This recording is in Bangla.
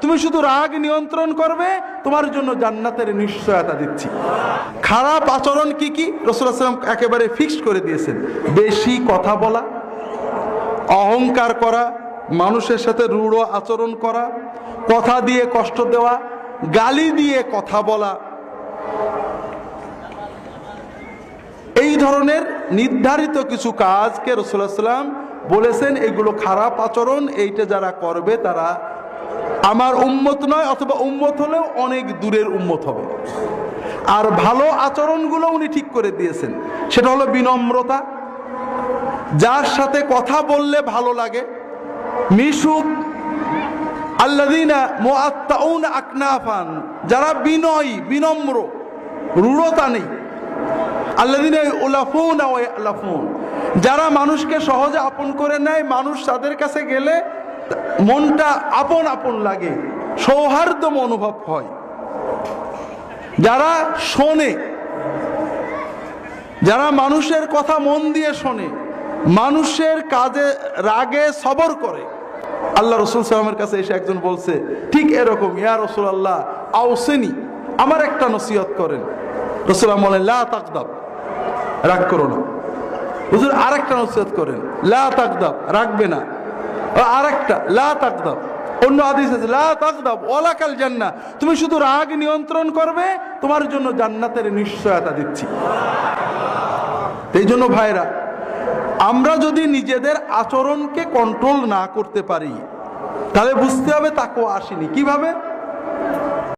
তুমি শুধু রাগ নিয়ন্ত্রণ করবে, তোমার জন্য জান্নাতের নিশ্চয়তা দিচ্ছি। খারাপ আচরণ কি কি রাসূলুল্লাহ সাল্লাল্লাহু আলাইহি ওয়াসাল্লাম একেবারে ফিক্সড করে দিয়েছেন। বেশি কথা বলা, অহংকার করা, মানুষের সাথে রূঢ় আচরণ করা, কথা দিয়ে কষ্ট দেওয়া, গালি দিয়ে কথা বলা, এই ধরনের নির্ধারিত কিছু কাজকে রাসূলুল্লাহ সাল্লাল্লাহু আলাইহি ওয়াসাল্লাম বলেছেন এগুলো খারাপ আচরণ, এইটা যারা করবে তারা আমার উম্মত নয়, অথবা উম্মত হলেও অনেক দূরের উম্মত হবে। আর ভালো আচরণগুলো উনি ঠিক করে দিয়েছেন, সেটা হলো বিনম্রতা, যার সাথে কথা বললে ভালো লাগে, মিশুক, আল্লাযীনা মুআত্তাউনা আকনাফান, যারা বিনয়ী বিনম্র, রূঢ়তা নেই, আল্লাযীনা ইউলাফুনা ওয়া ইয়ালাফুন, যারা মানুষকে সহজে আপন করে নেয়, মানুষ তাদের কাছে গেলে মনটা আপন আপন লাগে, সৌহার্দ্য অনুভব হয়, যারা শোনে, যারা মানুষের কথা মন দিয়ে শোনে, মানুষের কাজে রাগে সবর করে। আল্লাহ রাসূল সাল্লাল্লাহু আলাইহি ওয়াসাল্লামের কাছে এসে একজন বলছে ঠিক এরকম, ইয়া রাসূলুল্লাহ আওসিনি, আমার একটা নসিহত করেন। রাসূলুল্লাহ বলেন লা তাকদাব, রাগ করো না। হুজুর আরেকটা নসিহত করেন, লা তাকদাব, রাগবে না। আরেকটা লা তাকদাব, অন্য হাদিস আছে লা তাকদাব ওয়ালাকাল জান্নাহ, তুমি শুধু রাগ নিয়ন্ত্রণ করবে, তোমার জন্য জান্নাতের নিশ্চয়তা দিচ্ছি। এই জন্য ভাইরা, আমরা যদি নিজেদের আচরণকে কন্ট্রোল না করতে পারি তাহলে বুঝতে হবে তাকওয়া আসেনি। কিভাবে?